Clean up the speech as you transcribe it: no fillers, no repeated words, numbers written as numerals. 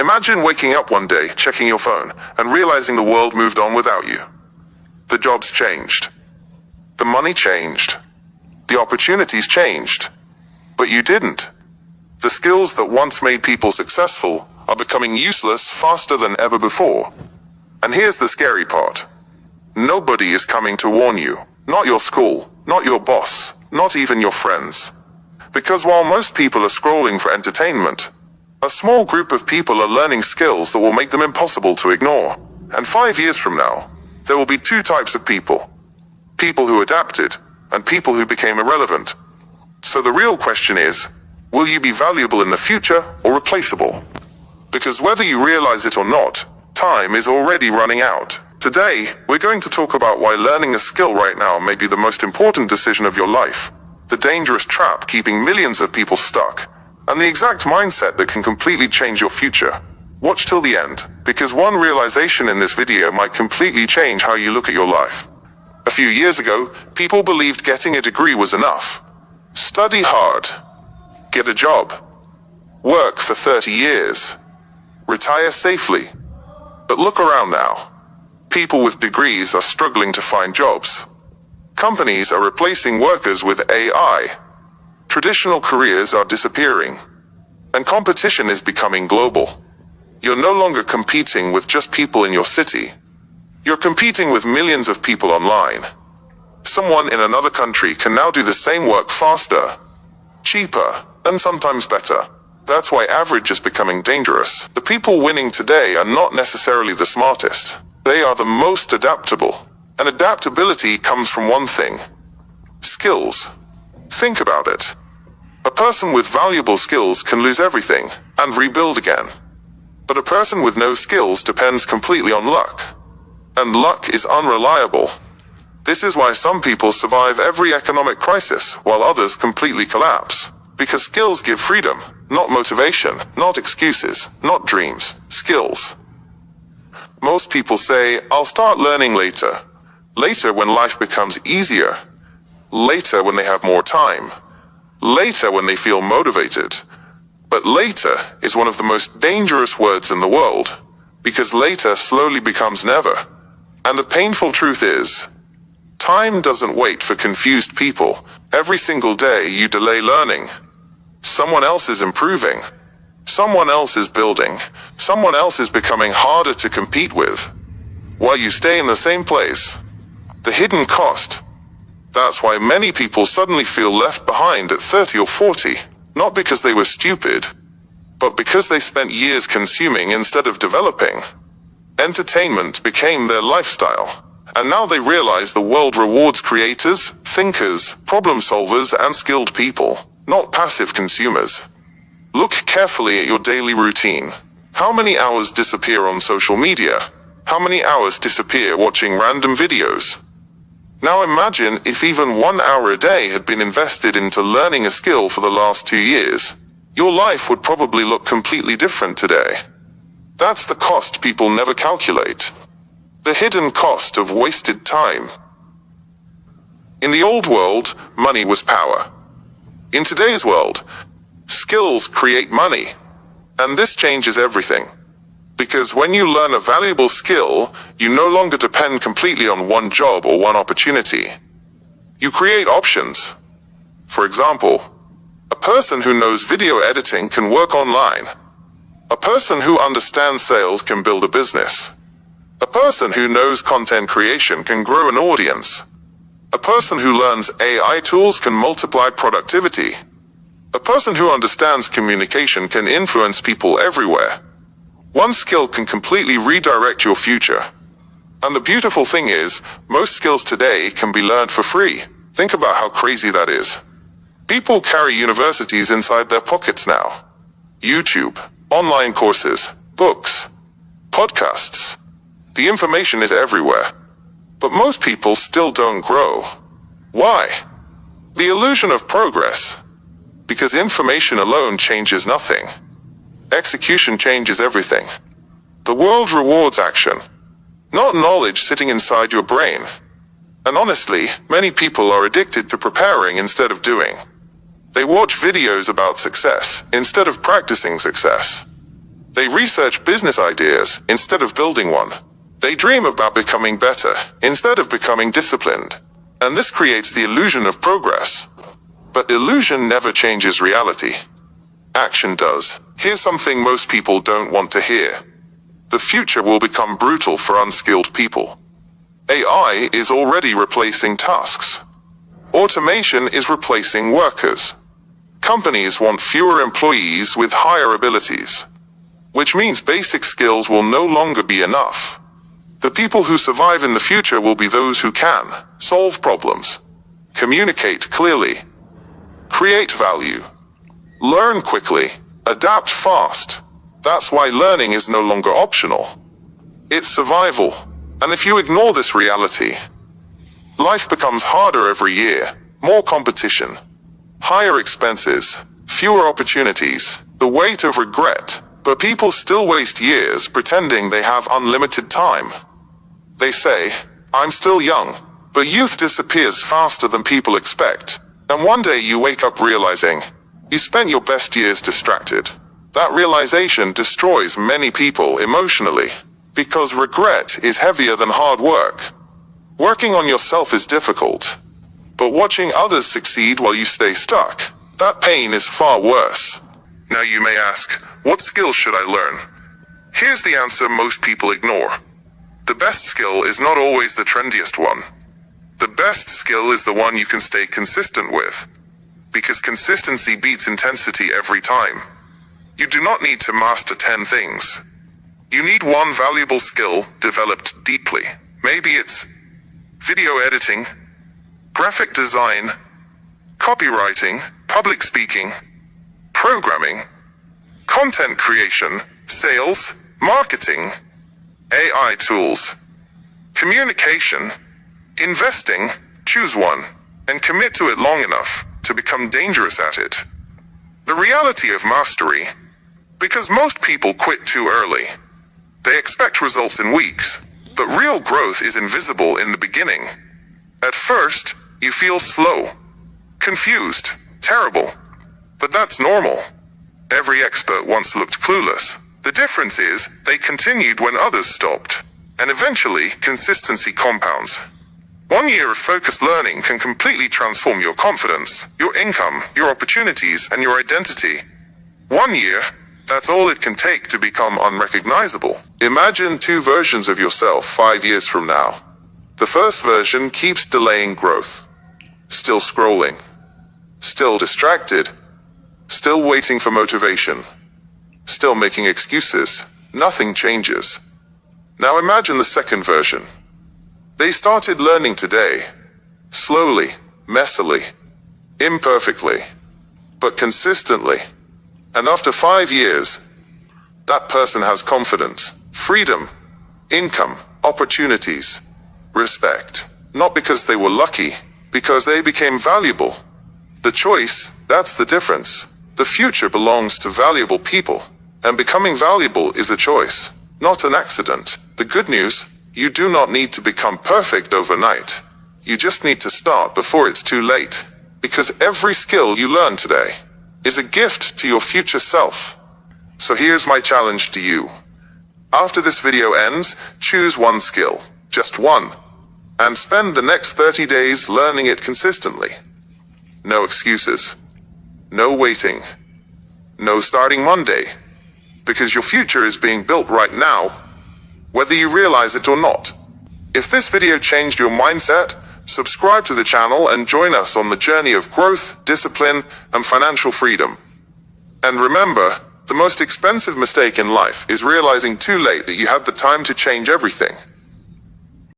Imagine waking up one day, checking your phone, and realizing the world moved on without you. The jobs changed. The money changed. The opportunities changed. But you didn't. The skills that once made people successful are becoming useless faster than ever before. And here's the scary part. Nobody is coming to warn you. Not your school, not your boss, not even your friends. Because while most people are scrolling for entertainment, a small group of people are learning skills that will make them impossible to ignore. And 5 years from now, there will be two types of people. People who adapted, and people who became irrelevant. So the real question is, will you be valuable in the future or replaceable? Because whether you realize it or not, time is already running out. Today, we're going to talk about why learning a skill right now may be the most important decision of your life, the dangerous trap keeping millions of people stuck, and the exact mindset that can completely change your future. Watch till the end, because one realization in this video might completely change how you look at your life. A few years ago, people believed getting a degree was enough. Study hard. Get a job. Work for 30 years. Retire safely. But look around now. People with degrees are struggling to find jobs. Companies are replacing workers with AI. Traditional careers are disappearing. And competition is becoming global. You're no longer competing with just people in your city. You're competing with millions of people online. Someone in another country can now do the same work faster, cheaper, and sometimes better. That's why average is becoming dangerous. The people winning today are not necessarily the smartest. They are the most adaptable. And adaptability comes from one thing: skills. Think about it. A person with valuable skills can lose everything and rebuild again. But a person with no skills depends completely on luck. And luck is unreliable. This is why some people survive every economic crisis while others completely collapse. Because skills give freedom, not motivation, not excuses, not dreams, skills. Most people say, I'll start learning later. Later when life becomes easier. Later when they have more time. Later when they feel motivated. But later is one of the most dangerous words in the world, because later slowly becomes never. And the painful truth is, time doesn't wait for confused people. Every single day you delay learning. Someone else is improving. Someone else is building. Someone else is becoming harder to compete with. While you stay in the same place. The hidden cost. That's why many people suddenly feel left behind at 30 or 40. Not because they were stupid, but because they spent years consuming instead of developing. Entertainment became their lifestyle, and now they realize the world rewards creators, thinkers, problem solvers, and skilled people, not passive consumers. Look carefully at your daily routine. How many hours disappear on social media? How many hours disappear watching random videos? Now imagine if even 1 hour a day had been invested into learning a skill for the last 2 years. Your life would probably look completely different today. That's the cost people never calculate. The hidden cost of wasted time. In the old world, money was power. In today's world, skills create money. And this changes everything. Because when you learn a valuable skill, you no longer depend completely on one job or one opportunity. You create options. For example, a person who knows video editing can work online. A person who understands sales can build a business. A person who knows content creation can grow an audience. A person who learns AI tools can multiply productivity. A person who understands communication can influence people everywhere. One skill can completely redirect your future. And the beautiful thing is, most skills today can be learned for free. Think about how crazy that is. People carry universities inside their pockets now. YouTube, online courses, books, podcasts. The information is everywhere. But most people still don't grow. Why? The illusion of progress. Because information alone changes nothing. Execution changes everything. The world rewards action, not knowledge sitting inside your brain. And honestly, many people are addicted to preparing instead of doing. They watch videos about success instead of practicing success. They research business ideas instead of building one. They dream about becoming better instead of becoming disciplined. And this creates the illusion of progress. But illusion never changes reality. Action does. Here's something most people don't want to hear. The future will become brutal for unskilled people. AI is already replacing tasks. Automation is replacing workers. Companies want fewer employees with higher abilities, which means basic skills will no longer be enough. The people who survive in the future will be those who can solve problems, communicate clearly, create value, learn quickly, adapt fast. That's why learning is no longer optional. It's survival. And if you ignore this reality, life becomes harder every year. More competition, higher expenses, fewer opportunities, the weight of regret. But people still waste years pretending they have unlimited time. They say, I'm still young, but youth disappears faster than people expect. And one day you wake up realizing you spent your best years distracted. That realization destroys many people emotionally, because regret is heavier than hard work. Working on yourself is difficult, but watching others succeed while you stay stuck, that pain is far worse. Now you may ask, what skill should I learn? Here's the answer most people ignore. The best skill is not always the trendiest one. The best skill is the one you can stay consistent with, because consistency beats intensity every time. You do not need to master 10 things. You need one valuable skill developed deeply. Maybe it's video editing, graphic design, copywriting, public speaking, programming, content creation, sales, marketing, AI tools, communication, investing. Choose one and commit to it long enough to become dangerous at it. The reality of mastery, because most people quit too early. They expect results in weeks, but real growth is invisible in the beginning. At first, you feel slow, confused, terrible. But that's normal. Every expert once looked clueless. The difference is, they continued when others stopped. And eventually, consistency compounds. 1 year of focused learning can completely transform your confidence, your income, your opportunities, and your identity. 1 year, that's all it can take to become unrecognizable. Imagine 2 versions of yourself 5 years from now. The first version keeps delaying growth. Still scrolling. Still distracted. Still waiting for motivation. Still making excuses. Nothing changes. Now imagine the second version. They started learning today. Slowly, messily, imperfectly, but consistently. And after 5 years, that person has confidence, freedom, income, opportunities, respect. Not because they were lucky, because they became valuable. The choice, that's the difference. The future belongs to valuable people, and becoming valuable is a choice, not an accident. The good news, you do not need to become perfect overnight. You just need to start before it's too late, because every skill you learn today is a gift to your future self. So here's my challenge to you. After this video ends, choose one skill, just one, and spend the next 30 days learning it consistently. No excuses. No waiting. No starting Monday. Because your future is being built right now, whether you realize it or not. If this video changed your mindset, subscribe to the channel and join us on the journey of growth, discipline, and financial freedom. And remember, the most expensive mistake in life is realizing too late that you had the time to change everything.